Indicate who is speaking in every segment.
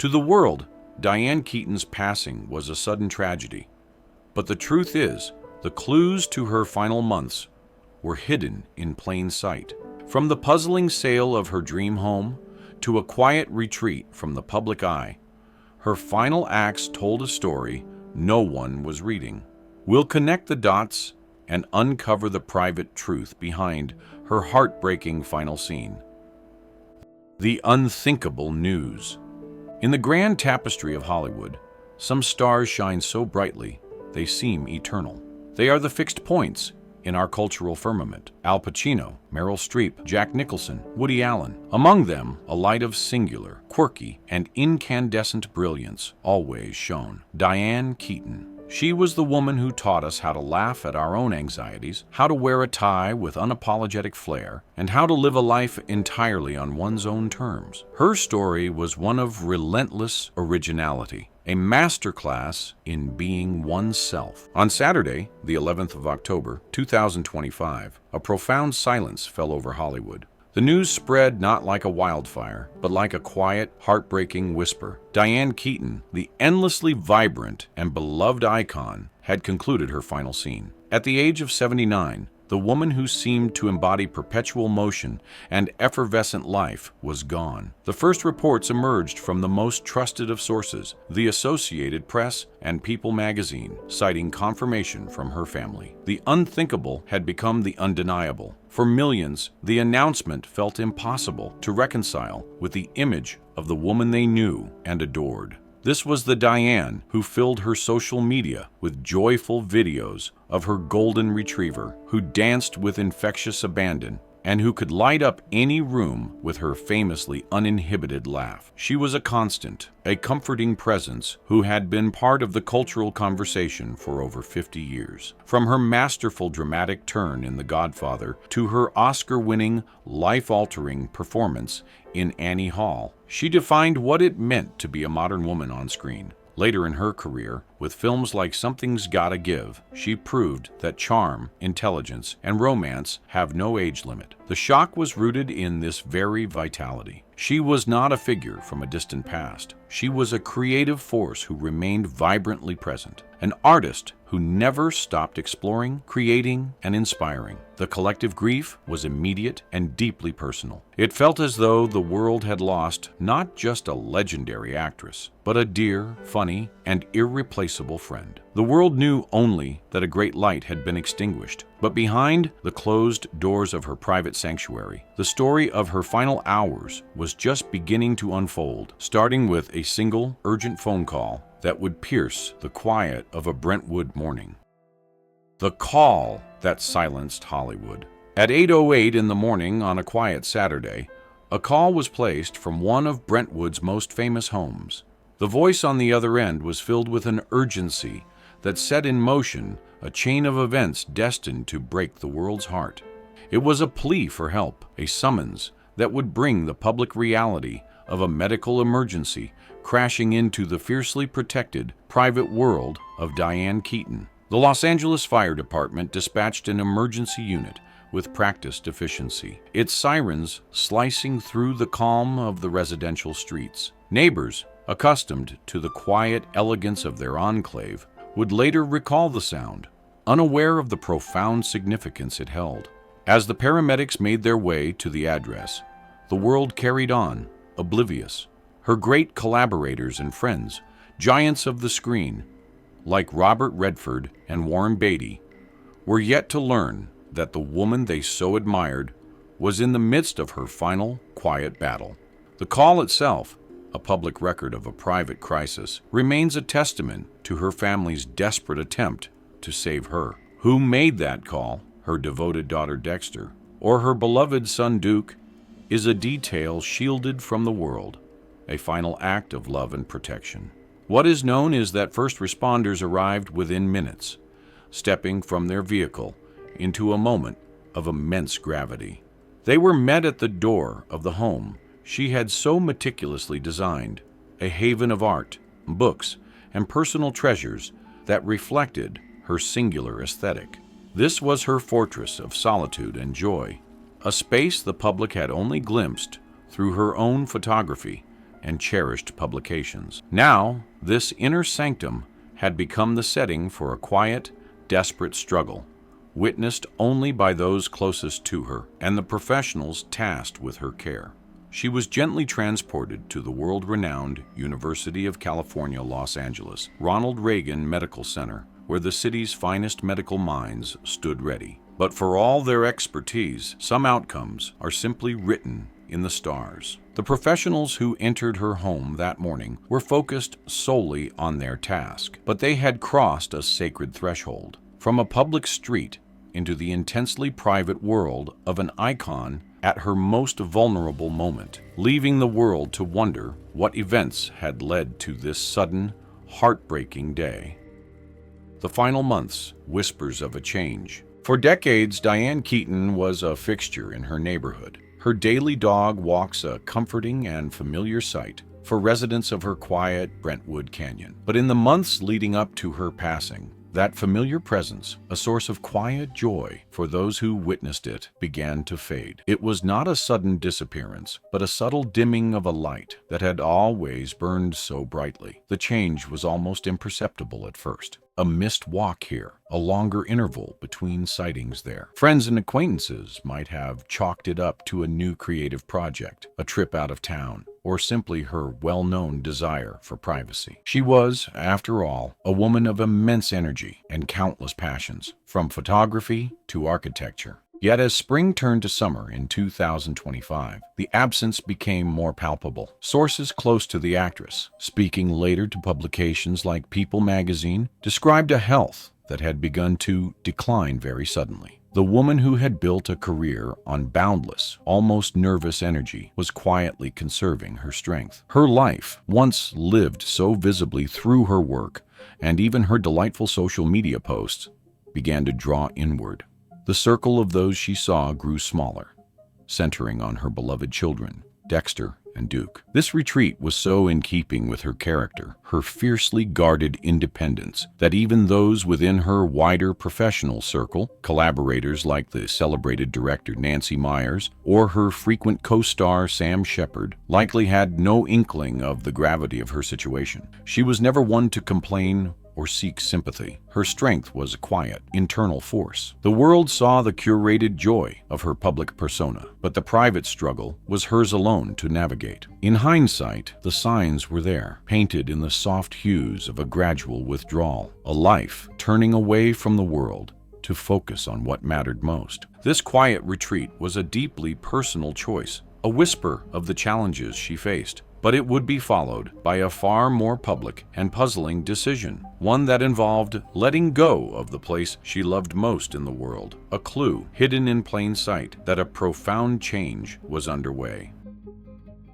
Speaker 1: To the world, Diane Keaton's passing was a sudden tragedy. But the truth is, the clues to her final months were hidden in plain sight. From the puzzling sale of her dream home to a quiet retreat from the public eye, her final acts told a story no one was reading. We'll connect the dots and uncover the private truth behind her heartbreaking final scene. The unthinkable news. In the grand tapestry of Hollywood, some stars shine so brightly they seem eternal. They are the fixed points in our cultural firmament. Al Pacino, Meryl Streep, Jack Nicholson, Woody Allen. Among them, a light of singular, quirky, and incandescent brilliance always shone. Diane Keaton. She was the woman who taught us how to laugh at our own anxieties, how to wear a tie with unapologetic flair, and how to live a life entirely on one's own terms. Her story was one of relentless originality, a masterclass in being oneself. On Saturday, the 11th of October, 2025, a profound silence fell over Hollywood. The news spread not like a wildfire, but like a quiet, heartbreaking whisper. Diane Keaton, the endlessly vibrant and beloved icon, had concluded her final scene. At the age of 79, the woman who seemed to embody perpetual motion and effervescent life was gone. The first reports emerged from the most trusted of sources, the Associated Press and People magazine, citing confirmation from her family. The unthinkable had become the undeniable. For millions, the announcement felt impossible to reconcile with the image of the woman they knew and adored. This was the Diane who filled her social media with joyful videos of her golden retriever, who danced with infectious abandon, and who could light up any room with her famously uninhibited laugh. She was a constant, a comforting presence who had been part of the cultural conversation for over 50 years. From her masterful dramatic turn in The Godfather to her Oscar-winning, life-altering performance in Annie Hall, she defined what it meant to be a modern woman on screen. Later in her career, with films like Something's Gotta Give, she proved that charm, intelligence, and romance have no age limit. The shock was rooted in this very vitality. She was not a figure from a distant past. She was a creative force who remained vibrantly present, an artist who never stopped exploring, creating, and inspiring. The collective grief was immediate and deeply personal. It felt as though the world had lost not just a legendary actress, but a dear, funny, and irreplaceable friend. The world knew only that a great light had been extinguished, but behind the closed doors of her private sanctuary, the story of her final hours was just beginning to unfold, starting with a single, urgent phone call that would pierce the quiet of a Brentwood morning. The call that silenced Hollywood. At 8:08 in the morning on a quiet Saturday, a call was placed from one of Brentwood's most famous homes. The voice on the other end was filled with an urgency that set in motion a chain of events destined to break the world's heart. It was a plea for help, a summons that would bring the public reality of a medical emergency crashing into the fiercely protected private world of Diane Keaton. The Los Angeles Fire Department dispatched an emergency unit with practiced efficiency, its sirens slicing through the calm of the residential streets. Neighbors, accustomed to the quiet elegance of their enclave, would later recall the sound, unaware of the profound significance it held. As the paramedics made their way to the address, the world carried on, oblivious. Her great collaborators and friends, giants of the screen, like Robert Redford and Warren Beatty, were yet to learn that the woman they so admired was in the midst of her final, quiet battle. The call itself, a public record of a private crisis, remains a testament to her family's desperate attempt to save her. Who made that call, her devoted daughter Dexter, or her beloved son Duke, is a detail shielded from the world, a final act of love and protection. What is known is that first responders arrived within minutes, stepping from their vehicle into a moment of immense gravity. They were met at the door of the home she had so meticulously designed, a haven of art, books, and personal treasures that reflected her singular aesthetic. This was her fortress of solitude and joy, a space the public had only glimpsed through her own photography and cherished publications. Now, this inner sanctum had become the setting for a quiet, desperate struggle, witnessed only by those closest to her and the professionals tasked with her care. She was gently transported to the world-renowned University of California, Los Angeles, Ronald Reagan Medical Center, where the city's finest medical minds stood ready. But for all their expertise, some outcomes are simply written in the stars. The professionals who entered her home that morning were focused solely on their task, but they had crossed a sacred threshold. From a public street into the intensely private world of an icon at her most vulnerable moment, leaving the world to wonder what events had led to this sudden, heartbreaking day. The final months, whispers of a change. For decades, Diane Keaton was a fixture in her neighborhood. Her daily dog walks a comforting and familiar sight for residents of her quiet Brentwood Canyon. But in the months leading up to her passing, that familiar presence, a source of quiet joy for those who witnessed it, began to fade. It was not a sudden disappearance, but a subtle dimming of a light that had always burned so brightly. The change was almost imperceptible at first. A missed walk here, a longer interval between sightings there. Friends and acquaintances might have chalked it up to a new creative project, a trip out of town, or simply her well-known desire for privacy. She was, after all, a woman of immense energy and countless passions, from photography to architecture. Yet as spring turned to summer in 2025, the absence became more palpable. Sources close to the actress, speaking later to publications like People magazine, described a health that had begun to decline very suddenly. The woman who had built a career on boundless, almost nervous energy was quietly conserving her strength. Her life, once lived so visibly through her work and even her delightful social media posts, began to draw inward. The circle of those she saw grew smaller, centering on her beloved children, Dexter and Duke. This retreat was so in keeping with her character, her fiercely guarded independence, that even those within her wider professional circle, collaborators like the celebrated director Nancy Meyers or her frequent co-star Sam Shepard, likely had no inkling of the gravity of her situation. She was never one to complain or seek sympathy. Her strength was a quiet, internal force. The world saw the curated joy of her public persona, but the private struggle was hers alone to navigate. In hindsight, the signs were there, painted in the soft hues of a gradual withdrawal, a life turning away from the world to focus on what mattered most. This quiet retreat was a deeply personal choice, a whisper of the challenges she faced. But it would be followed by a far more public and puzzling decision, one that involved letting go of the place she loved most in the world, a clue hidden in plain sight that a profound change was underway.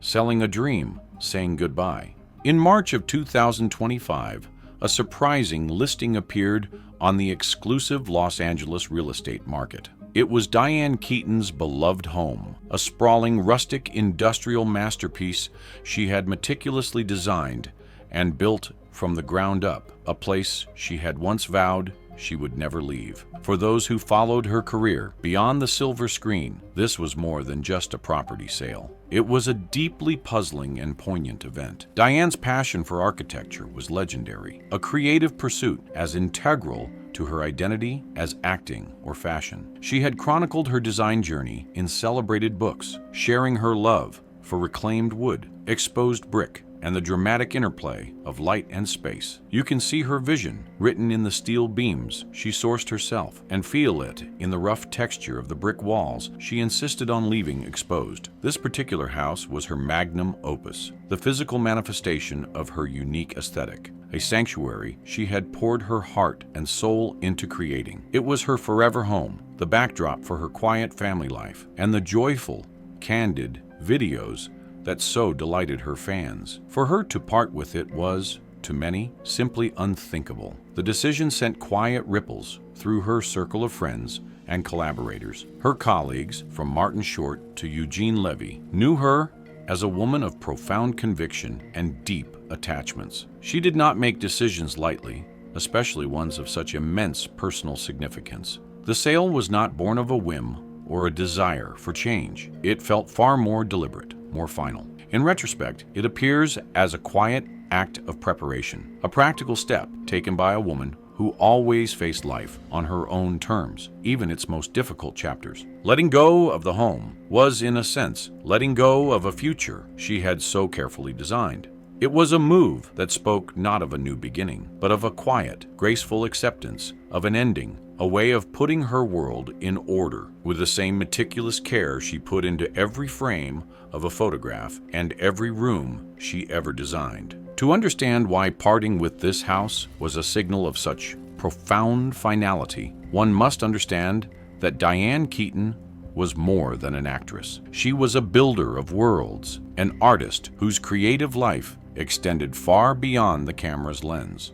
Speaker 1: Selling a dream, saying goodbye. In March of 2025, a surprising listing appeared on the exclusive Los Angeles real estate market. It was Diane Keaton's beloved home, a sprawling rustic industrial masterpiece she had meticulously designed and built from the ground up, a place she had once vowed she would never leave. For those who followed her career beyond the silver screen, this was more than just a property sale. It was a deeply puzzling and poignant event. Diane's passion for architecture was legendary, a creative pursuit as integral to her identity as acting or fashion. She had chronicled her design journey in celebrated books, sharing her love for reclaimed wood, exposed brick, and the dramatic interplay of light and space. You can see her vision written in the steel beams she sourced herself and feel it in the rough texture of the brick walls she insisted on leaving exposed. This particular house was her magnum opus, the physical manifestation of her unique aesthetic, a sanctuary she had poured her heart and soul into creating. It was her forever home, the backdrop for her quiet family life, and the joyful, candid videos that so delighted her fans. For her to part with it was, to many, simply unthinkable. The decision sent quiet ripples through her circle of friends and collaborators. Her colleagues, from Martin Short to Eugene Levy, knew her as a woman of profound conviction and deep attachments. She did not make decisions lightly, especially ones of such immense personal significance. The sale was not born of a whim or a desire for change. It felt far more deliberate, more final. In retrospect, it appears as a quiet act of preparation, a practical step taken by a woman who always faced life on her own terms, even its most difficult chapters. Letting go of the home was, in a sense, letting go of a future she had so carefully designed. It was a move that spoke not of a new beginning, but of a quiet, graceful acceptance of an ending, a way of putting her world in order with the same meticulous care she put into every frame of a photograph and every room she ever designed. To understand why parting with this house was a signal of such profound finality, one must understand that Diane Keaton was more than an actress. She was a builder of worlds, an artist whose creative life extended far beyond the camera's lens.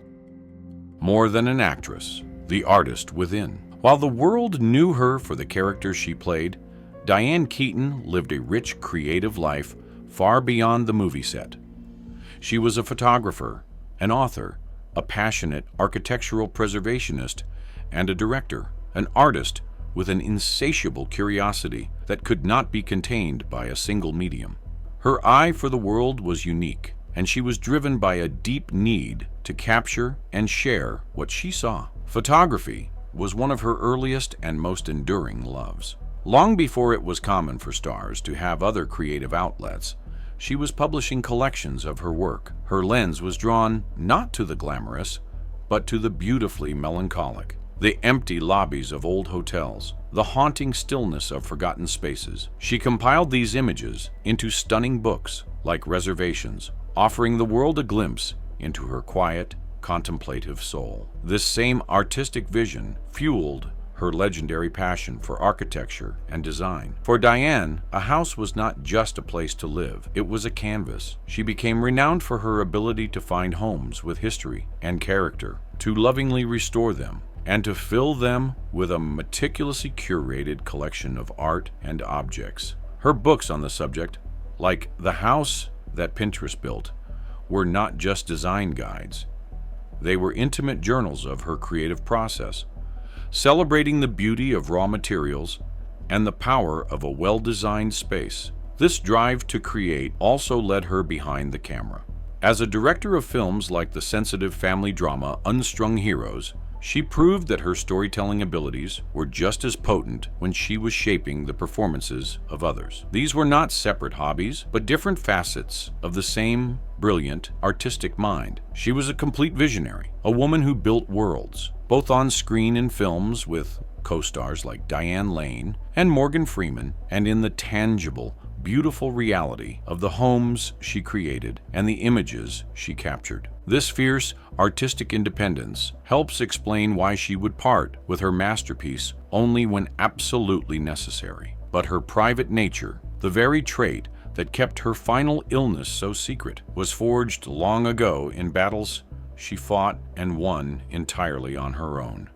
Speaker 1: More than an actress, the artist within. While the world knew her for the characters she played, Diane Keaton lived a rich, creative life far beyond the movie set. She was a photographer, an author, a passionate architectural preservationist, and a director, an artist with an insatiable curiosity that could not be contained by a single medium. Her eye for the world was unique, and she was driven by a deep need to capture and share what she saw. Photography was one of her earliest and most enduring loves. Long before it was common for stars to have other creative outlets, she was publishing collections of her work. Her lens was drawn not to the glamorous, but to the beautifully melancholic. The empty lobbies of old hotels, the haunting stillness of forgotten spaces. She compiled these images into stunning books like Reservations, offering the world a glimpse into her quiet, contemplative soul. This same artistic vision fueled her legendary passion for architecture and design. For Diane, a house was not just a place to live, it was a canvas. She became renowned for her ability to find homes with history and character, to lovingly restore them, and to fill them with a meticulously curated collection of art and objects. Her books on the subject, like The House That Pinterest Built, were not just design guides. They were intimate journals of her creative process, celebrating the beauty of raw materials and the power of a well-designed space. This drive to create also led her behind the camera. As a director of films like the sensitive family drama Unstrung Heroes, she proved that her storytelling abilities were just as potent when she was shaping the performances of others. These were not separate hobbies, but different facets of the same brilliant, artistic mind. She was a complete visionary, a woman who built worlds, both on screen in films with co-stars like Diane Lane and Morgan Freeman, and in the tangible, beautiful reality of the homes she created and the images she captured. This fierce artistic independence helps explain why she would part with her masterpiece only when absolutely necessary. But her private nature, the very trait that kept her final illness so secret, was forged long ago in battles she fought and won entirely on her own.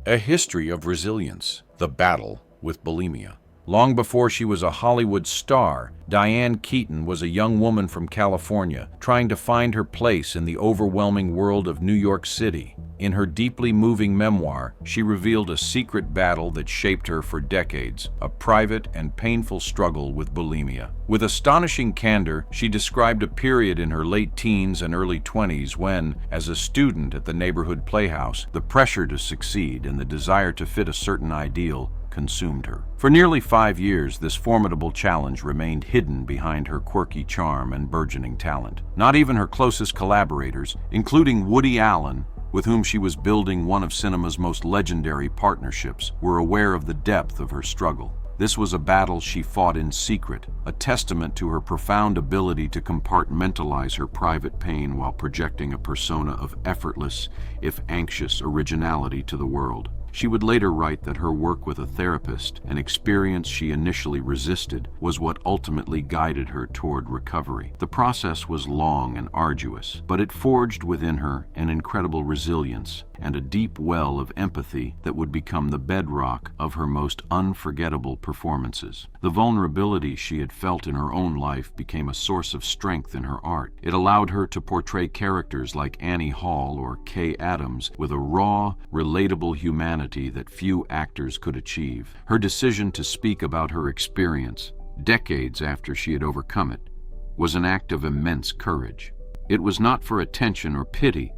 Speaker 1: A history of resilience, the battle with bulimia. Long before she was a Hollywood star, Diane Keaton was a young woman from California trying to find her place in the overwhelming world of New York City. In her deeply moving memoir, she revealed a secret battle that shaped her for decades, a private and painful struggle with bulimia. With astonishing candor, she described a period in her late teens and early 20s when, as a student at the neighborhood playhouse, the pressure to succeed and the desire to fit a certain ideal consumed her. For nearly 5 years, this formidable challenge remained hidden behind her quirky charm and burgeoning talent. Not even her closest collaborators, including Woody Allen, with whom she was building one of cinema's most legendary partnerships, were aware of the depth of her struggle. This was a battle she fought in secret, a testament to her profound ability to compartmentalize her private pain while projecting a persona of effortless, if anxious, originality to the world. She would later write that her work with a therapist, an experience she initially resisted, was what ultimately guided her toward recovery. The process was long and arduous, but it forged within her an incredible resilience and a deep well of empathy that would become the bedrock of her most unforgettable performances. The vulnerability she had felt in her own life became a source of strength in her art. It allowed her to portray characters like Annie Hall or Kay Adams with a raw, relatable humanity that few actors could achieve. Her decision to speak about her experience, decades after she had overcome it,
Speaker 2: was an act of immense courage. It was not for attention or pity,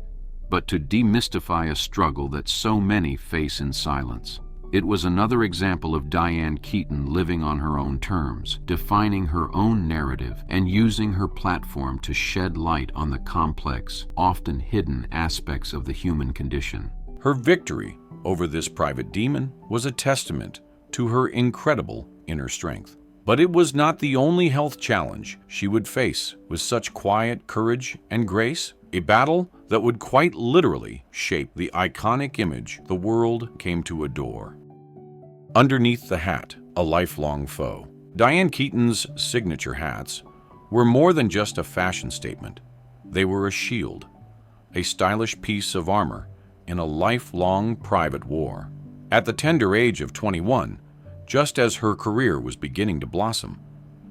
Speaker 2: but to demystify a struggle that so many face in silence. It was another example of Diane Keaton living on her own terms, defining her own narrative, and using her platform to shed light on the complex, often hidden aspects of the human condition.
Speaker 1: Her victory over this private demon was a testament to her incredible inner strength. But it was not the only health challenge she would face with such quiet courage and grace, a battle that would quite literally shape the iconic image the world came to adore. Underneath the hat, a lifelong foe. Diane Keaton's signature hats were more than just a fashion statement. They were a shield, a stylish piece of armor in a lifelong private war. At the tender age of 21, just as her career was beginning to blossom,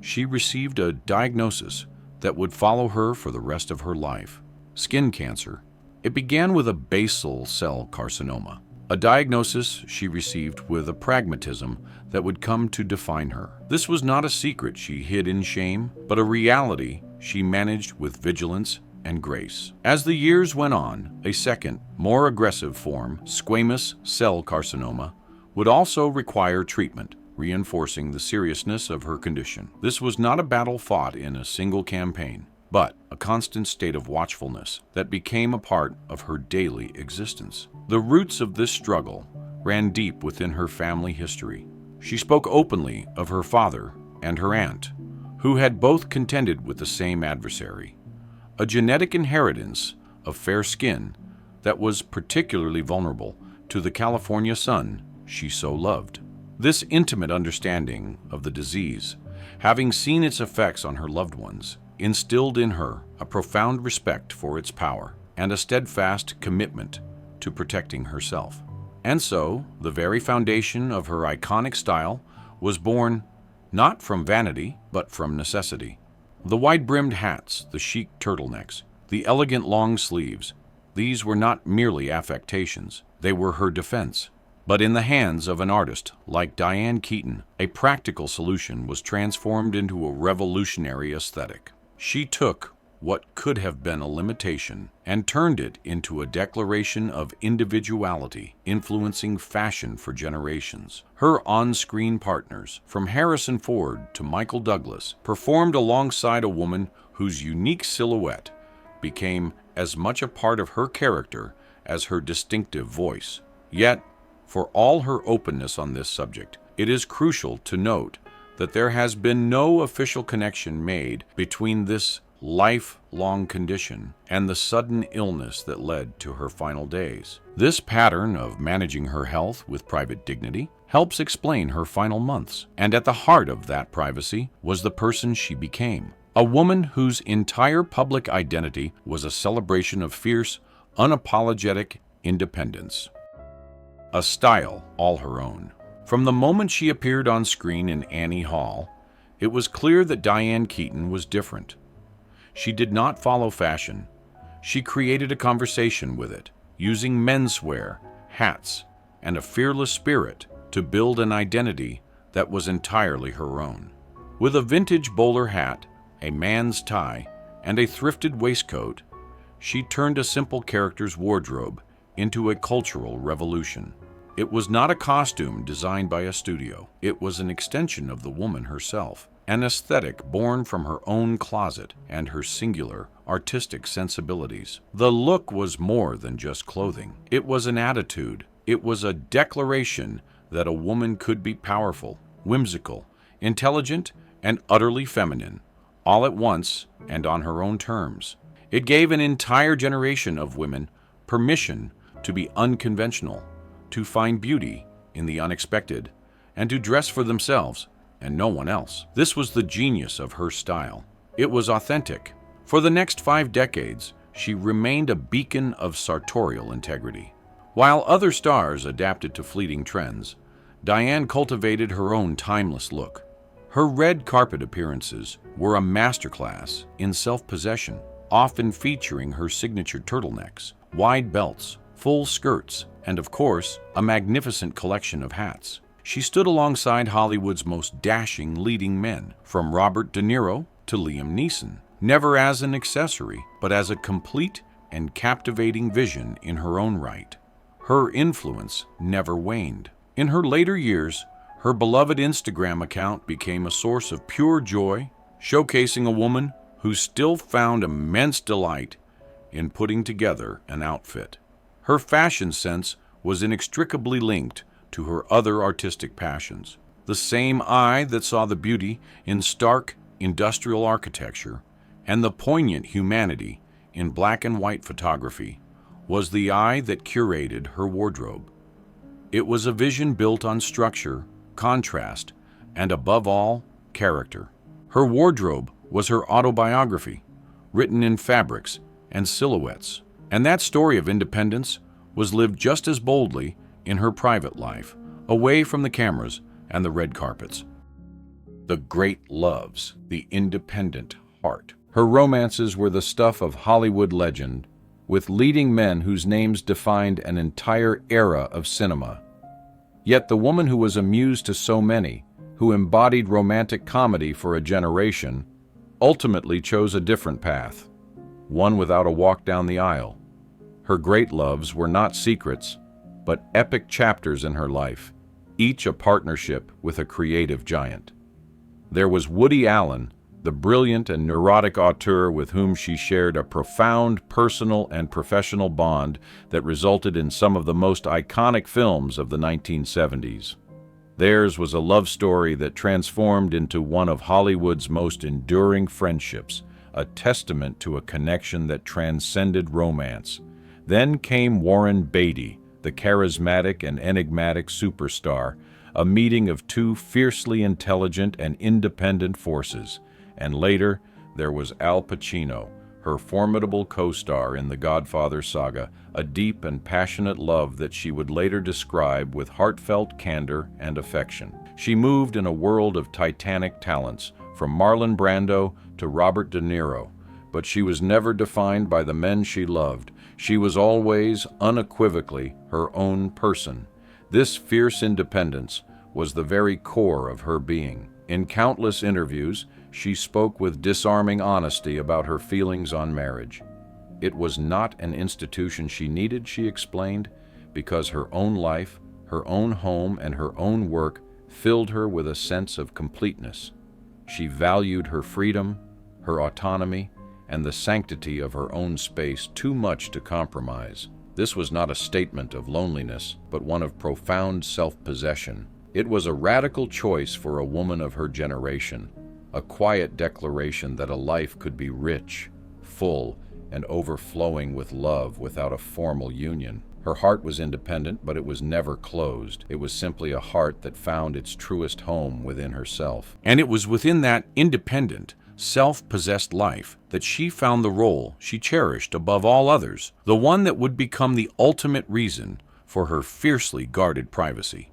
Speaker 1: she received a diagnosis that would follow her for the rest of her life. Skin cancer. It began with a basal cell carcinoma, a diagnosis she received with a pragmatism that would come to define her. This was not a secret she hid in shame, but a reality she managed with vigilance and grace. As the years went on, a second, more aggressive form, squamous cell carcinoma, would also require treatment, reinforcing the seriousness of her condition. This was not a battle fought in a single campaign, but a constant state of watchfulness that became a part of her daily existence. The roots of this struggle ran deep within her family history. She spoke openly of her father and her aunt, who had both contended with the same adversary, a genetic inheritance of fair skin that was particularly vulnerable to the California sun she so loved. This intimate understanding of the disease, having seen its effects on her loved ones, instilled in her a profound respect for its power and a steadfast commitment to protecting herself. And so, the very foundation of her iconic style was born not from vanity, but from necessity. The wide-brimmed hats, the chic turtlenecks, the elegant long sleeves, these were not merely affectations, they were her defense. But in the hands of an artist like Diane Keaton, a practical solution was transformed into a revolutionary aesthetic. She took what could have been a limitation and turned it into a declaration of individuality, influencing fashion for generations. Her on-screen partners, from Harrison Ford to Michael Douglas, performed alongside a woman whose unique silhouette became as much a part of her character as her distinctive voice. Yet, for all her openness on this subject, it is crucial to note that there has been no official connection made between this lifelong condition and the sudden illness that led to her final days. This pattern of managing her health with private dignity helps explain her final months, and at the heart of that privacy was the person she became, a woman whose entire public identity was a celebration of fierce, unapologetic independence. A style all her own. From the moment she appeared on screen in Annie Hall, it was clear that Diane Keaton was different. She did not follow fashion. She created a conversation with it, using menswear, hats, and a fearless spirit to build an identity that was entirely her own. With a vintage bowler hat, a man's tie, and a thrifted waistcoat, she turned a simple character's wardrobe into a cultural revolution. It was not a costume designed by a studio. It was an extension of the woman herself, an aesthetic born from her own closet and her singular artistic sensibilities. The look was more than just clothing. It was an attitude. It was a declaration that a woman could be powerful, whimsical, intelligent, and utterly feminine, all at once and on her own terms. It gave an entire generation of women permission to be unconventional, to find beauty in the unexpected, and to dress for themselves and no one else. This was the genius of her style. It was authentic. For the next 5 decades, she remained a beacon of sartorial integrity. While other stars adapted to fleeting trends, Diane cultivated her own timeless look. Her red carpet appearances were a masterclass in self-possession, often featuring her signature turtlenecks, wide belts, full skirts, and of course, a magnificent collection of hats. She stood alongside Hollywood's most dashing leading men, from Robert De Niro to Liam Neeson, never as an accessory, but as a complete and captivating vision in her own right. Her influence never waned. In her later years, her beloved Instagram account became a source of pure joy, showcasing a woman who still found immense delight in putting together an outfit. Her fashion sense was inextricably linked to her other artistic passions. The same eye that saw the beauty in stark industrial architecture and the poignant humanity in black and white photography was the eye that curated her wardrobe. It was a vision built on structure, contrast, and above all, character. Her wardrobe was her autobiography, written in fabrics and silhouettes. And that story of independence was lived just as boldly in her private life, away from the cameras and the red carpets. The great loves, the independent heart. Her romances were the stuff of Hollywood legend, with leading men whose names defined an entire era of cinema. Yet the woman who was a muse to so many, who embodied romantic comedy for a generation, ultimately chose a different path, one without a walk down the aisle. Her great loves were not secrets, but epic chapters in her life, each a partnership with a creative giant. There was Woody Allen, the brilliant and neurotic auteur with whom she shared a profound personal and professional bond that resulted in some of the most iconic films of the 1970s. Theirs was a love story that transformed into one of Hollywood's most enduring friendships, a testament to a connection that transcended romance. Then came Warren Beatty, the charismatic and enigmatic superstar, a meeting of two fiercely intelligent and independent forces. And later, there was Al Pacino, her formidable co-star in the Godfather saga, a deep and passionate love that she would later describe with heartfelt candor and affection. She moved in a world of titanic talents, from Marlon Brando to Robert De Niro, but she was never defined by the men she loved. She was always, unequivocally, her own person. This fierce independence was the very core of her being. In countless interviews, she spoke with disarming honesty about her feelings on marriage. It was not an institution she needed, she explained, because her own life, her own home, and her own work filled her with a sense of completeness. She valued her freedom, her autonomy, and the sanctity of her own space too much to compromise. This was not a statement of loneliness, but one of profound self-possession. It was a radical choice for a woman of her generation, a quiet declaration that a life could be rich, full, and overflowing with love without a formal union. Her heart was independent, but it was never closed. It was simply a heart that found its truest home within herself. And it was within that independent, self-possessed life that she found the role she cherished above all others, the one that would become the ultimate reason for her fiercely guarded privacy.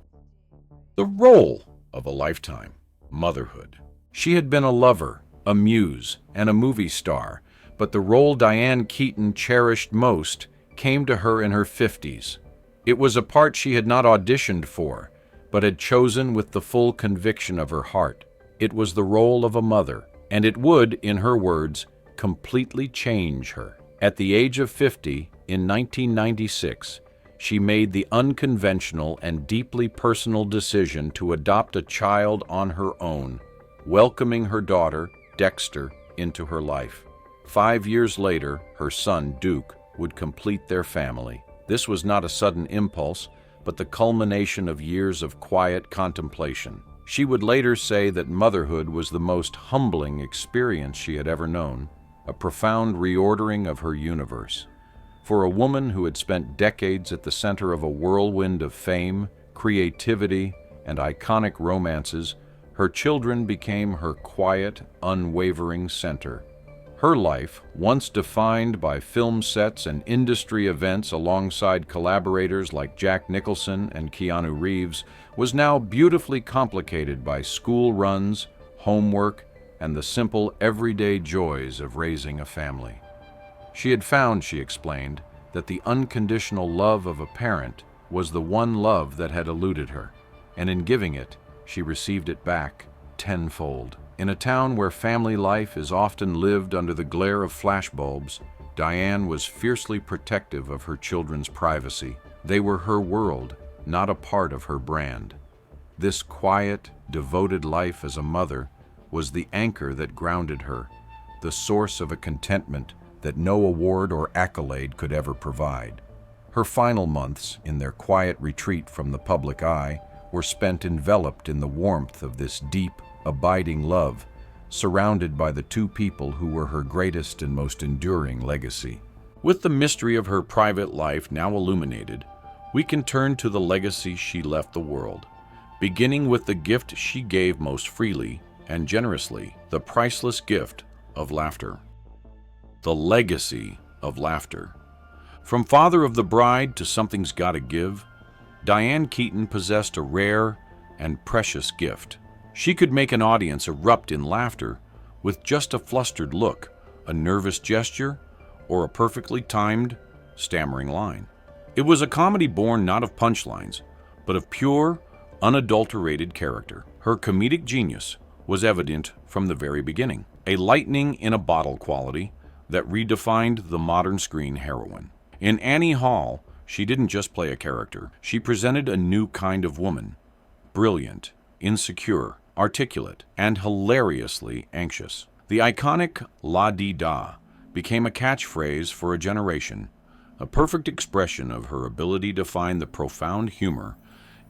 Speaker 1: The role of a lifetime, motherhood. She had been a lover, a muse, and a movie star, but the role Diane Keaton cherished most came to her in her 50s. It was a part she had not auditioned for, but had chosen with the full conviction of her heart. It was the role of a mother, and it would, in her words, completely change her. At the age of 50, in 1996, she made the unconventional and deeply personal decision to adopt a child on her own, welcoming her daughter, Dexter, into her life. 5 years later, her son, Duke, would complete their family. This was not a sudden impulse, but the culmination of years of quiet contemplation. She would later say that motherhood was the most humbling experience she had ever known, a profound reordering of her universe. For a woman who had spent decades at the center of a whirlwind of fame, creativity, and iconic romances, her children became her quiet, unwavering center. Her life, once defined by film sets and industry events alongside collaborators like Jack Nicholson and Keanu Reeves, was now beautifully complicated by school runs, homework, and the simple everyday joys of raising a family. She had found, she explained, that the unconditional love of a parent was the one love that had eluded her, and in giving it, she received it back tenfold. In a town where family life is often lived under the glare of flashbulbs, Diane was fiercely protective of her children's privacy. They were her world, not a part of her brand. This quiet, devoted life as a mother was the anchor that grounded her, the source of a contentment that no award or accolade could ever provide. Her final months, in their quiet retreat from the public eye, were spent enveloped in the warmth of this deep, abiding love, surrounded by the two people who were her greatest and most enduring legacy. With the mystery of her private life now illuminated, we can turn to the legacy she left the world, beginning with the gift she gave most freely and generously, the priceless gift of laughter. The legacy of laughter. From father of the bride to Something's Gotta Give, Diane Keaton possessed a rare and precious gift. She could make an audience erupt in laughter with just a flustered look, a nervous gesture, or a perfectly timed, stammering line. It was a comedy born not of punchlines, but of pure, unadulterated character. Her comedic genius was evident from the very beginning, a lightning-in-a-bottle quality that redefined the modern screen heroine. In Annie Hall, she didn't just play a character. She presented a new kind of woman, brilliant, insecure, articulate, and hilariously anxious. The iconic la-di-da became a catchphrase for a generation, a perfect expression of her ability to find the profound humor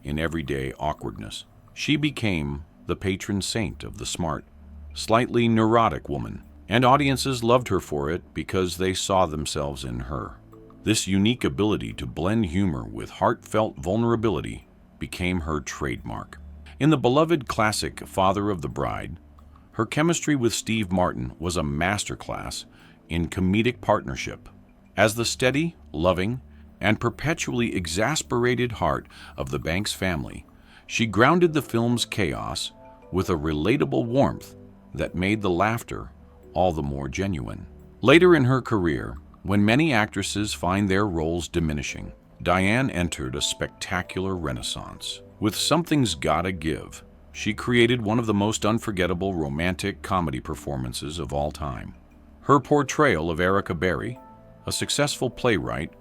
Speaker 1: in everyday awkwardness. She became the patron saint of the smart, slightly neurotic woman, and audiences loved her for it because they saw themselves in her. This unique ability to blend humor with heartfelt vulnerability became her trademark. In the beloved classic Father of the Bride, her chemistry with Steve Martin was a masterclass in comedic partnership. As the steady, loving, and perpetually exasperated heart of the Banks family, she grounded the film's chaos with a relatable warmth that made the laughter all the more genuine. Later in her career, when many actresses find their roles diminishing, Diane entered a spectacular renaissance. With Something's Gotta Give, she created one of the most unforgettable romantic comedy performances of all time. Her portrayal of Erica Berry, a successful playwright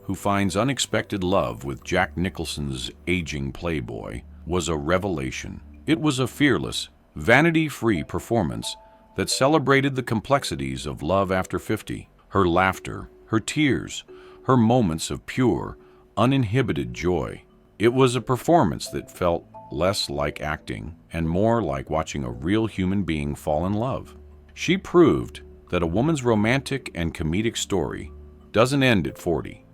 Speaker 1: who finds unexpected love with Jack Nicholson's aging playboy, was a revelation. It was a fearless, vanity-free performance that celebrated the complexities of love after 50. Her laughter, her tears, her moments of pure, uninhibited joy. It was a performance that felt less like acting and more like watching a real human being fall in love. She proved that a woman's romantic and comedic story doesn't end at 40.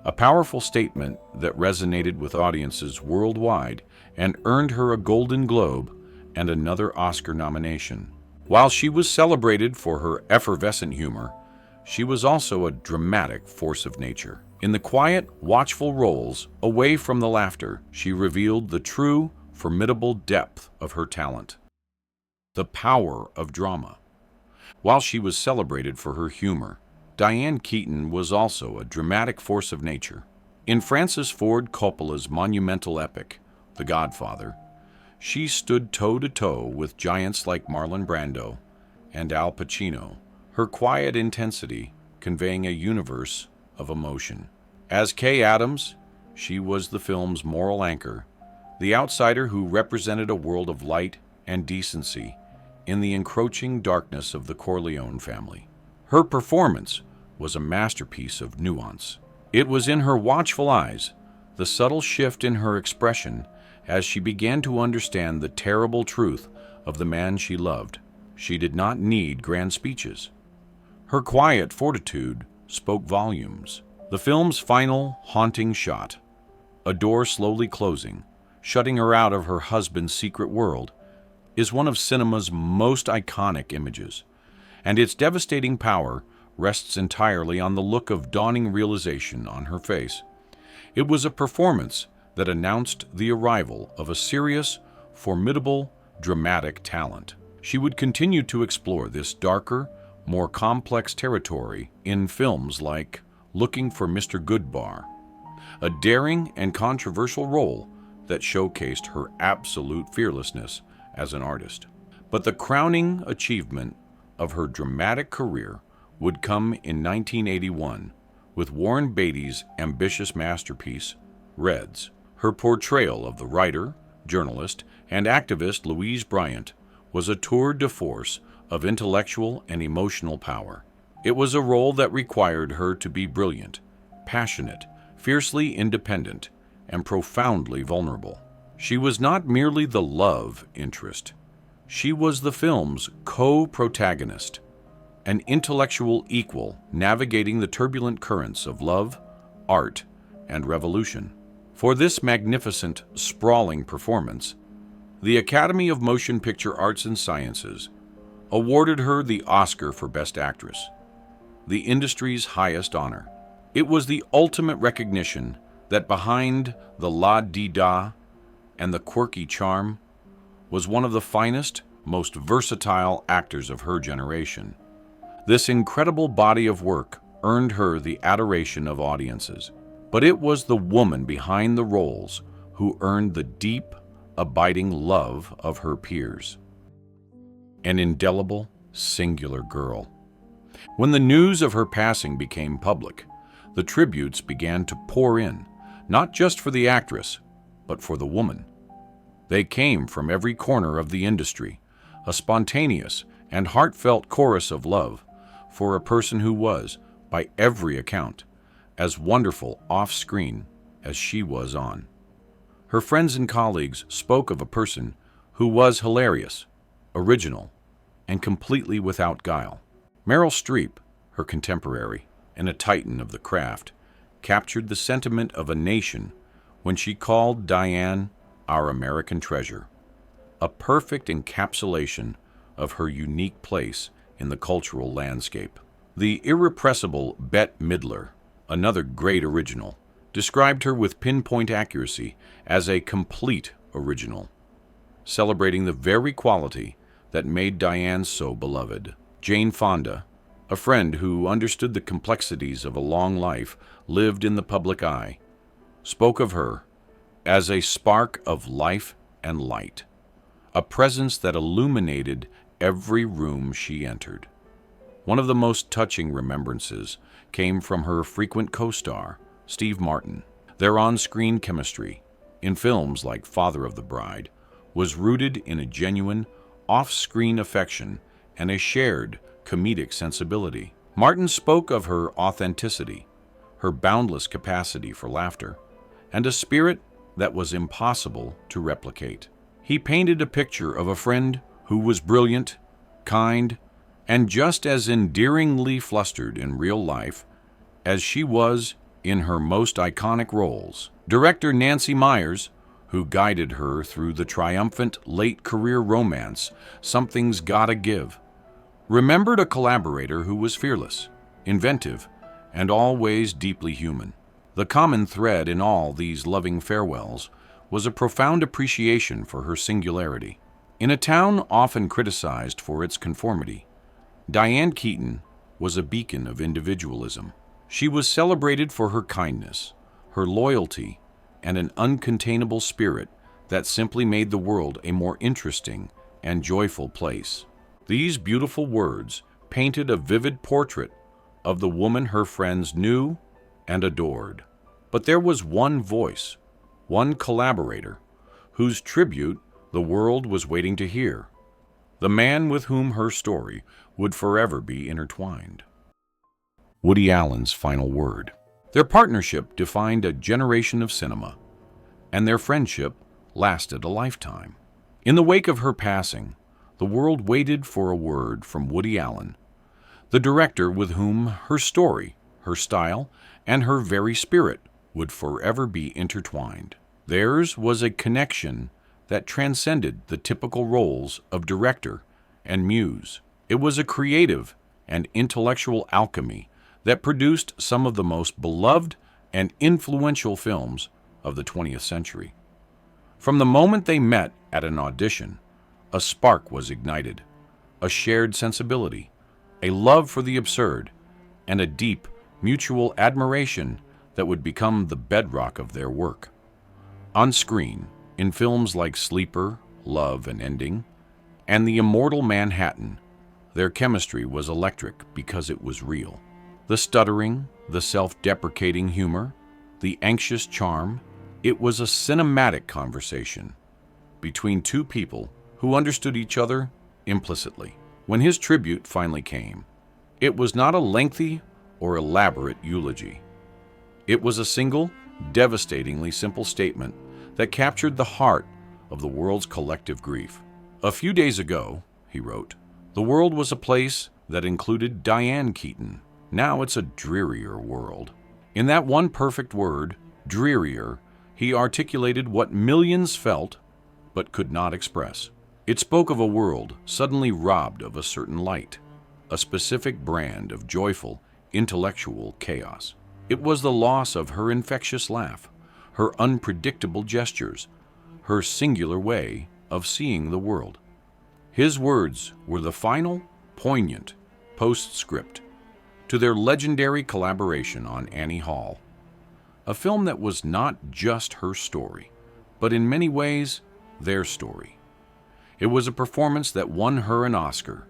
Speaker 1: A powerful statement that resonated with audiences worldwide and earned her a Golden Globe and another Oscar nomination. While she was celebrated for her effervescent humor, she was also a dramatic force of nature. In the quiet, watchful roles, away from the laughter, she revealed the true, formidable depth of her talent. The power of drama. While she was celebrated for her humor, Diane Keaton was also a dramatic force of nature. In Francis Ford Coppola's monumental epic, The Godfather, she stood toe-to-toe with giants like Marlon Brando and Al Pacino, her quiet intensity conveying a universe of emotion. As Kay Adams, she was the film's moral anchor, the outsider who represented a world of light and decency in the encroaching darkness of the Corleone family. Her performance was a masterpiece of nuance. It was in her watchful eyes, the subtle shift in her expression as she began to understand the terrible truth of the man she loved. She did not need grand speeches. Her quiet fortitude spoke volumes. The film's final, haunting shot, a door slowly closing, shutting her out of her husband's secret world, is one of cinema's most iconic images, and its devastating power rests entirely on the look of dawning realization on her face. It was a performance that announced the arrival of a serious, formidable, dramatic talent. She would continue to explore this darker, more complex territory in films like Looking for Mr. Goodbar, a daring and controversial role that showcased her absolute fearlessness as an artist. But the crowning achievement of her dramatic career would come in 1981 with Warren Beatty's ambitious masterpiece, Reds. Her portrayal of the writer, journalist, and activist Louise Bryant was a tour de force of intellectual and emotional power. It was a role that required her to be brilliant, passionate, fiercely independent, and profoundly vulnerable. She was not merely the love interest. She was the film's co-protagonist, an intellectual equal navigating the turbulent currents of love, art, and revolution. For this magnificent, sprawling performance, the Academy of Motion Picture Arts and Sciences awarded her the Oscar for Best Actress, the industry's highest honor. It was the ultimate recognition that behind the la-di-da and the quirky charm was one of the finest, most versatile actors of her generation. This incredible body of work earned her the adoration of audiences. But it was the woman behind the roles who earned the deep, abiding love of her peers. An indelible, singular girl. When the news of her passing became public, the tributes began to pour in, not just for the actress, but for the woman. They came from every corner of the industry, a spontaneous and heartfelt chorus of love for a person who was, by every account, as wonderful off-screen as she was on. Her friends and colleagues spoke of a person who was hilarious, original, and completely without guile. Meryl Streep, her contemporary and a titan of the craft, captured the sentiment of a nation when she called Diane our American treasure, a perfect encapsulation of her unique place in the cultural landscape. The irrepressible Bette Midler, another great original, described her with pinpoint accuracy as a complete original, celebrating the very quality that made Diane so beloved. Jane Fonda, a friend who understood the complexities of a long life lived in the public eye, spoke of her as a spark of life and light, a presence that illuminated every room she entered. One of the most touching remembrances came from her frequent co-star, Steve Martin. Their on-screen chemistry, in films like Father of the Bride, was rooted in a genuine, off-screen affection and a shared comedic sensibility. Martin spoke of her authenticity, her boundless capacity for laughter, and a spirit that was impossible to replicate. He painted a picture of a friend who was brilliant, kind, and just as endearingly flustered in real life as she was in her most iconic roles. Director Nancy Meyers, who guided her through the triumphant late-career romance Something's Gotta Give, remembered a collaborator who was fearless, inventive, and always deeply human. The common thread in all these loving farewells was a profound appreciation for her singularity. In a town often criticized for its conformity, Diane Keaton was a beacon of individualism. She was celebrated for her kindness, her loyalty, and an uncontainable spirit that simply made the world a more interesting and joyful place. These beautiful words painted a vivid portrait of the woman her friends knew and adored. But there was one voice, one collaborator, whose tribute the world was waiting to hear, the man with whom her story would forever be intertwined. Woody Allen's final word. Their partnership defined a generation of cinema, and their friendship lasted a lifetime. In the wake of her passing, the world waited for a word from Woody Allen, the director with whom her story, her style, and her very spirit would forever be intertwined. Theirs was a connection that transcended the typical roles of director and muse. It was a creative and intellectual alchemy that produced some of the most beloved and influential films of the 20th century. From the moment they met at an audition, a spark was ignited, a shared sensibility, a love for the absurd, and a deep, mutual admiration that would become the bedrock of their work. On screen, in films like Sleeper, Love, and Ending, and the immortal Manhattan. Their chemistry was electric because it was real. The stuttering, the self-deprecating humor, the anxious charm, it was a cinematic conversation between two people who understood each other implicitly. When his tribute finally came, it was not a lengthy or elaborate eulogy. It was a single, devastatingly simple statement that captured the heart of the world's collective grief. "A few days ago," he wrote, "the world was a place that included Diane Keaton. Now it's a drearier world." In that one perfect word, drearier, he articulated what millions felt but could not express. It spoke of a world suddenly robbed of a certain light, a specific brand of joyful, intellectual chaos. It was the loss of her infectious laugh, her unpredictable gestures, her singular way of seeing the world. His words were the final, poignant postscript to their legendary collaboration on Annie Hall, a film that was not just her story, but in many ways, their story. It was a performance that won her an Oscar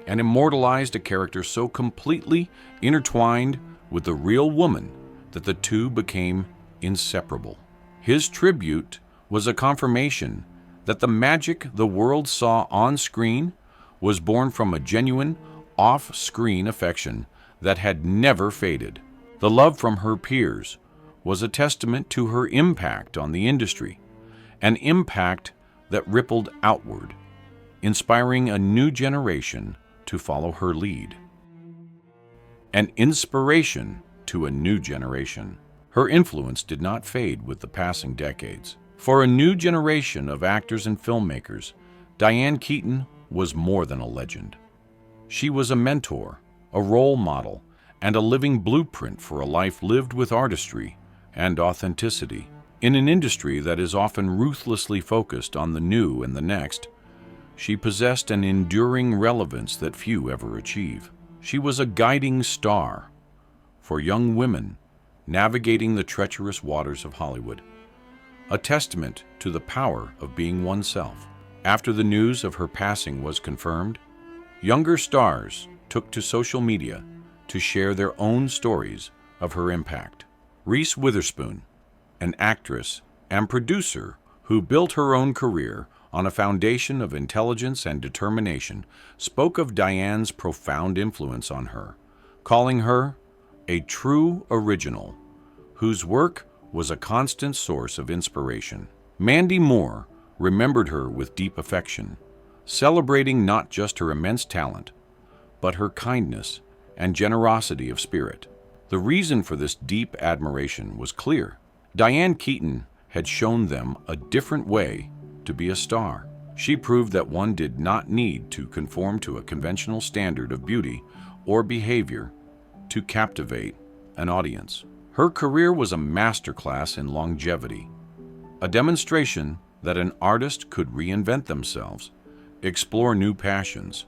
Speaker 1: and immortalized a character so completely intertwined with the real woman that the two became inseparable. His tribute was a confirmation that the magic the world saw on screen was born from a genuine, off-screen affection that had never faded. The love from her peers was a testament to her impact on the industry, an impact that rippled outward, inspiring a new generation to follow her lead. An inspiration to a new generation. Her influence did not fade with the passing decades. For a new generation of actors and filmmakers, Diane Keaton was more than a legend. She was a mentor, a role model, and a living blueprint for a life lived with artistry and authenticity. In an industry that is often ruthlessly focused on the new and the next, she possessed an enduring relevance that few ever achieve. She was a guiding star for young women navigating the treacherous waters of Hollywood, a testament to the power of being oneself. After the news of her passing was confirmed, younger stars took to social media to share their own stories of her impact. Reese Witherspoon, an actress and producer who built her own career on a foundation of intelligence and determination, spoke of Diane's profound influence on her, calling her a true original whose work was a constant source of inspiration. Mandy Moore remembered her with deep affection, celebrating not just her immense talent, but her kindness and generosity of spirit. The reason for this deep admiration was clear. Diane Keaton had shown them a different way to be a star. She proved that one did not need to conform to a conventional standard of beauty or behavior to captivate an audience. Her career was a masterclass in longevity, a demonstration that an artist could reinvent themselves, explore new passions,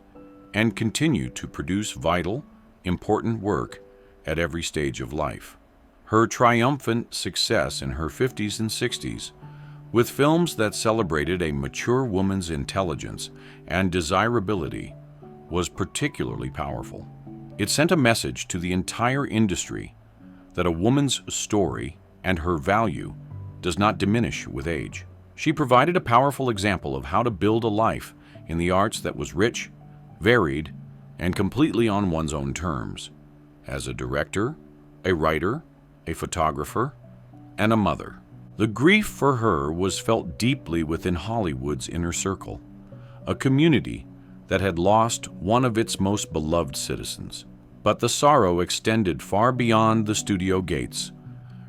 Speaker 1: and continue to produce vital, important work at every stage of life. Her triumphant success in her 50s and 60s, with films that celebrated a mature woman's intelligence and desirability, was particularly powerful. It sent a message to the entire industry that a woman's story and her value does not diminish with age. She provided a powerful example of how to build a life in the arts that was rich, varied, and completely on one's own terms, as a director, a writer, a photographer, and a mother. The grief for her was felt deeply within Hollywood's inner circle, a community that had lost one of its most beloved citizens. But the sorrow extended far beyond the studio gates,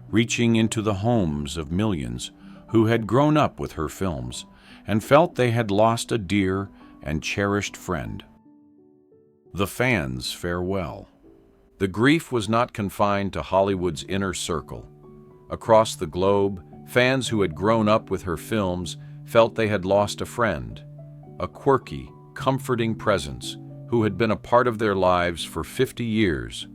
Speaker 1: reaching into the homes of millions who had grown up with her films and felt they had lost a dear and cherished friend. The fans' farewell. The grief was not confined to Hollywood's inner circle. Across the globe, fans who had grown up with her films felt they had lost a friend, a quirky, comforting presence who had been a part of their lives for 50 years.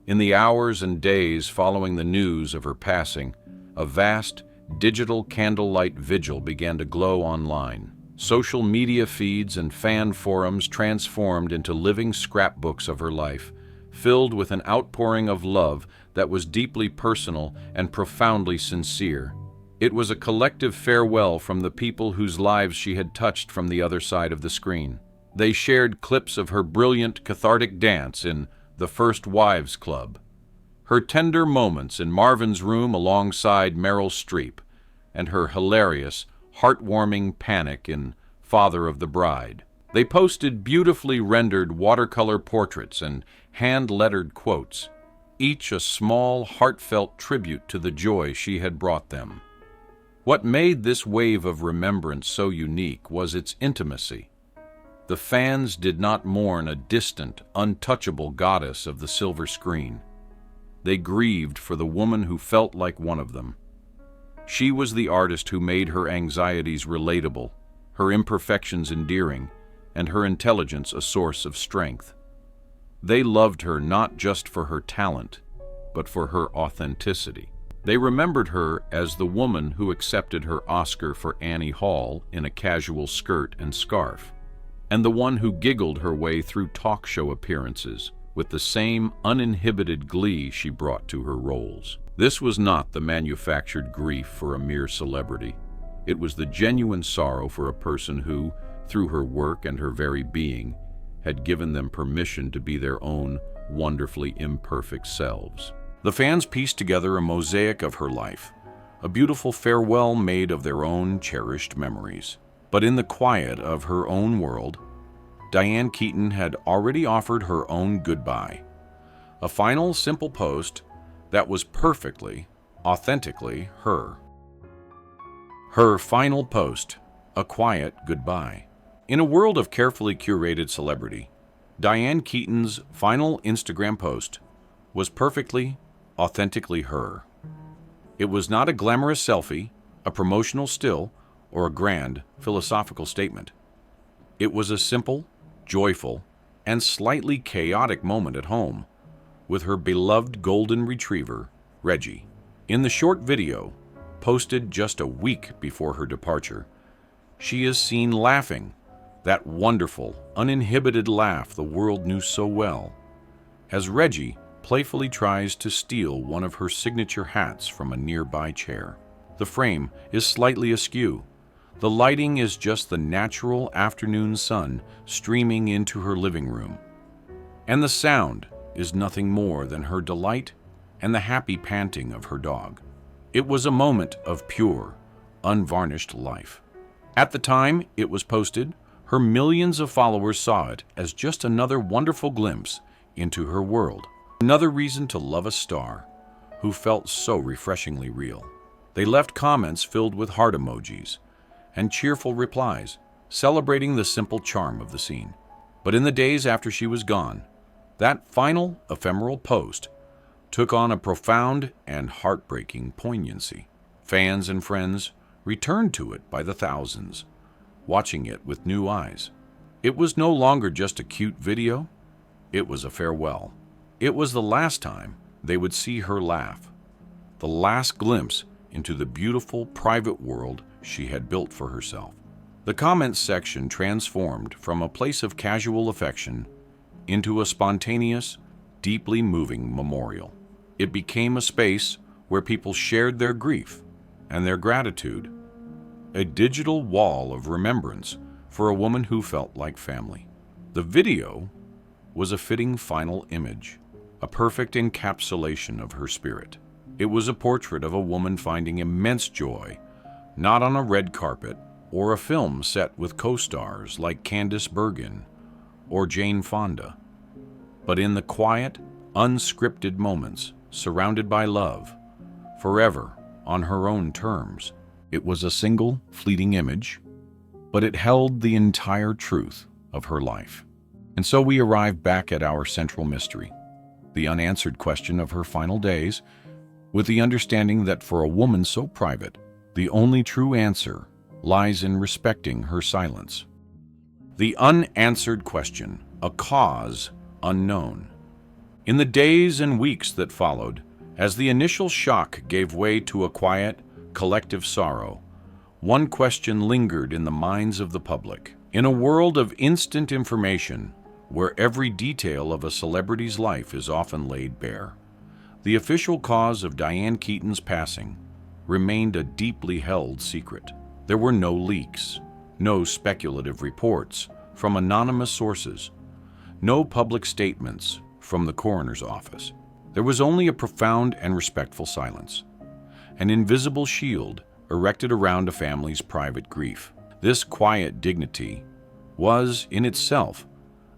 Speaker 1: In the hours and days following the news of her passing, a vast, digital candlelight vigil began to glow online. Social media feeds and fan forums transformed into living scrapbooks of her life, filled with an outpouring of love that was deeply personal and profoundly sincere. It was a collective farewell from the people whose lives she had touched from the other side of the screen. They shared clips of her brilliant, cathartic dance in The First Wives Club, her tender moments in Marvin's Room alongside Meryl Streep, and her hilarious, heartwarming panic in Father of the Bride. They posted beautifully rendered watercolor portraits and hand-lettered quotes, each a small, heartfelt tribute to the joy she had brought them. What made this wave of remembrance so unique was its intimacy. The fans did not mourn a distant, untouchable goddess of the silver screen. They grieved for the woman who felt like one of them. She was the artist who made her anxieties relatable, her imperfections endearing, and her intelligence a source of strength. They loved her not just for her talent, but for her authenticity. They remembered her as the woman who accepted her Oscar for Annie Hall in a casual skirt and scarf, and the one who giggled her way through talk show appearances with the same uninhibited glee she brought to her roles. This was not the manufactured grief for a mere celebrity. It was the genuine sorrow for a person who, through her work and her very being, had given them permission to be their own wonderfully imperfect selves. The fans pieced together a mosaic of her life, a beautiful farewell made of their own cherished memories. But in the quiet of her own world, Diane Keaton had already offered her own goodbye. A final, simple post that was perfectly, authentically her. Her final post, a quiet goodbye. In a world of carefully curated celebrity, Diane Keaton's final Instagram post was perfectly, authentically her. It was not a glamorous selfie, a promotional still, or a grand philosophical statement. It was a simple, joyful, and slightly chaotic moment at home with her beloved golden retriever, Reggie. In the short video, posted just a week before her departure, she is seen laughing, that wonderful, uninhibited laugh the world knew so well, as Reggie playfully tries to steal one of her signature hats from a nearby chair. The frame is slightly askew. The lighting is just the natural afternoon sun streaming into her living room. And the sound is nothing more than her delight and the happy panting of her dog. It was a moment of pure, unvarnished life. At the time it was posted, her millions of followers saw it as just another wonderful glimpse into her world. Another reason to love a star who felt so refreshingly real. They left comments filled with heart emojis and cheerful replies, celebrating the simple charm of the scene. But in the days after she was gone, that final ephemeral post took on a profound and heartbreaking poignancy. Fans and friends returned to it by the thousands, watching it with new eyes. It was no longer just a cute video, it was a farewell. It was the last time they would see her laugh, the last glimpse into the beautiful private world she had built for herself. The comments section transformed from a place of casual affection into a spontaneous, deeply moving memorial. It became a space where people shared their grief and their gratitude, a digital wall of remembrance for a woman who felt like family. The video was a fitting final image, a perfect encapsulation of her spirit. It was a portrait of a woman finding immense joy, not on a red carpet or a film set with co-stars like Candice Bergen or Jane Fonda, but in the quiet, unscripted moments, surrounded by love, forever on her own terms. It was a single, fleeting image, but it held the entire truth of her life. And so we arrive back at our central mystery, the unanswered question of her final days, with the understanding that for a woman so private, the only true answer lies in respecting her silence. The unanswered question, a cause unknown. In the days and weeks that followed, as the initial shock gave way to a quiet, collective sorrow, one question lingered in the minds of the public. In a world of instant information, where every detail of a celebrity's life is often laid bare, the official cause of Diane Keaton's passing remained a deeply held secret. There were no leaks, no speculative reports from anonymous sources, no public statements from the coroner's office. There was only a profound and respectful silence, an invisible shield erected around a family's private grief. This quiet dignity was, in itself,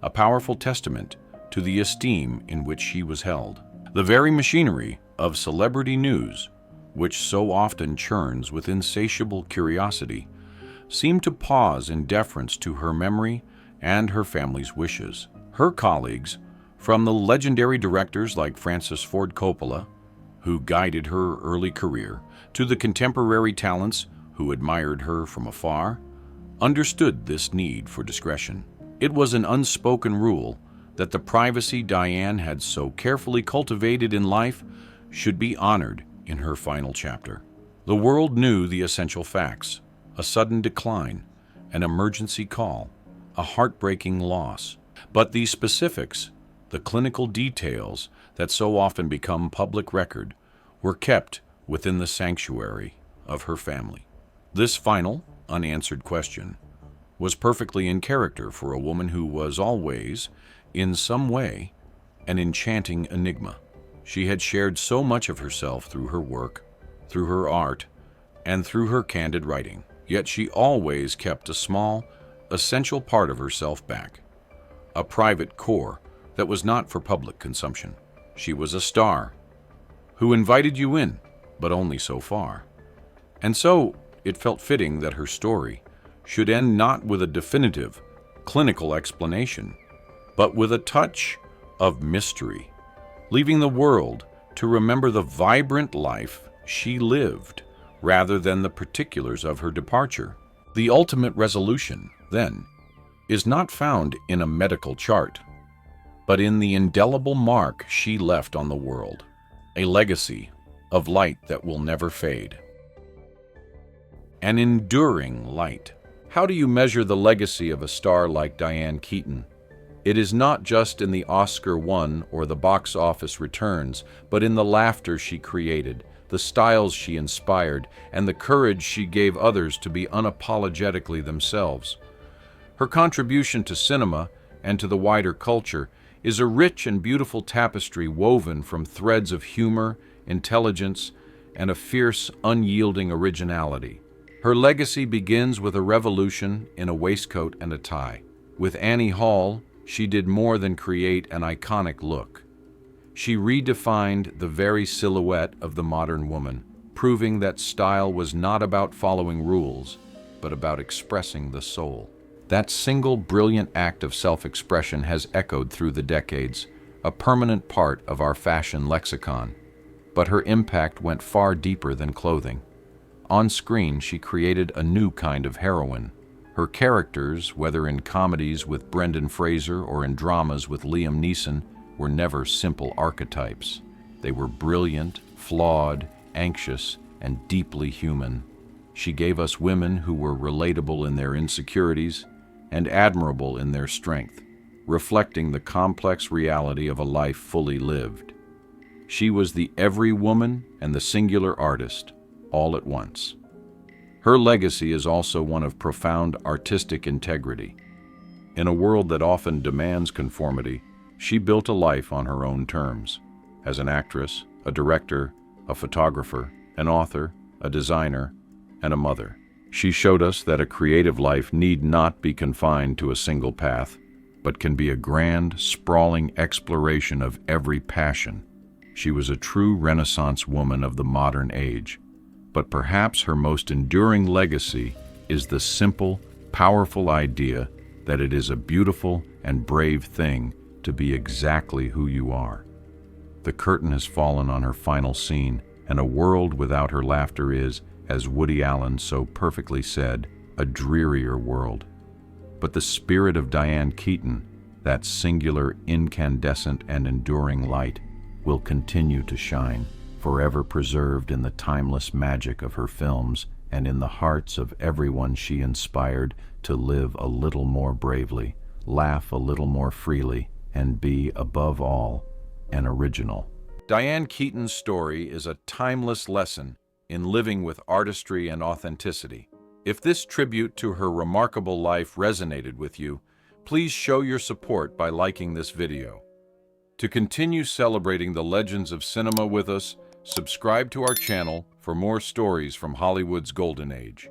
Speaker 1: a powerful testament to the esteem in which she was held. The very machinery of celebrity news, which so often churns with insatiable curiosity, seemed to pause in deference to her memory and her family's wishes. Her colleagues, from the legendary directors like Francis Ford Coppola, who guided her early career, to the contemporary talents who admired her from afar, understood this need for discretion. It was an unspoken rule that the privacy Diane had so carefully cultivated in life should be honored in her final chapter. The world knew the essential facts: a sudden decline, an emergency call, a heartbreaking loss. But these specifics, the clinical details that so often become public record, were kept within the sanctuary of her family. This final, unanswered question was perfectly in character for a woman who was always, in some way, an enchanting enigma. She had shared so much of herself through her work, through her art, and through her candid writing. Yet she always kept a small, essential part of herself back, a private core that was not for public consumption. She was a star who invited you in, but only so far. And so it felt fitting that her story should end not with a definitive, clinical explanation, but with a touch of mystery, leaving the world to remember the vibrant life she lived rather than the particulars of her departure. The ultimate resolution, then, is not found in a medical chart, but in the indelible mark she left on the world, a legacy of light that will never fade. An enduring light. How do you measure the legacy of a star like Diane Keaton? It is not just in the Oscar won or the box office returns, but in the laughter she created, the styles she inspired, and the courage she gave others to be unapologetically themselves. Her contribution to cinema and to the wider culture is a rich and beautiful tapestry woven from threads of humor, intelligence, and a fierce, unyielding originality. Her legacy begins with a revolution in a waistcoat and a tie. With Annie Hall, she did more than create an iconic look. She redefined the very silhouette of the modern woman, proving that style was not about following rules, but about expressing the soul. That single brilliant act of self-expression has echoed through the decades, a permanent part of our fashion lexicon. But her impact went far deeper than clothing. On screen, she created a new kind of heroine. Her characters, whether in comedies with Brendan Fraser or in dramas with Liam Neeson, were never simple archetypes. They were brilliant, flawed, anxious, and deeply human. She gave us women who were relatable in their insecurities and admirable in their strength, reflecting the complex reality of a life fully lived. She was the every woman and the singular artist, all at once. Her legacy is also one of profound artistic integrity. In a world that often demands conformity, she built a life on her own terms. As an actress, a director, a photographer, an author, a designer, and a mother, she showed us that a creative life need not be confined to a single path, but can be a grand, sprawling exploration of every passion. She was a true Renaissance woman of the modern age. But perhaps her most enduring legacy is the simple, powerful idea that it is a beautiful and brave thing to be exactly who you are. The curtain has fallen on her final scene, and a world without her laughter is, as Woody Allen so perfectly said, a drearier world. But the spirit of Diane Keaton, that singular, incandescent, and enduring light, will continue to shine,
Speaker 2: forever preserved in the timeless magic of her films and in the hearts of everyone she inspired to live a little more bravely, laugh a little more freely, and be, above all, an original.
Speaker 1: Diane Keaton's story is a timeless lesson in living with artistry and authenticity. If this tribute to her remarkable life resonated with you, please show your support by liking this video. To continue celebrating the legends of cinema with us, subscribe to our channel for more stories from Hollywood's golden age.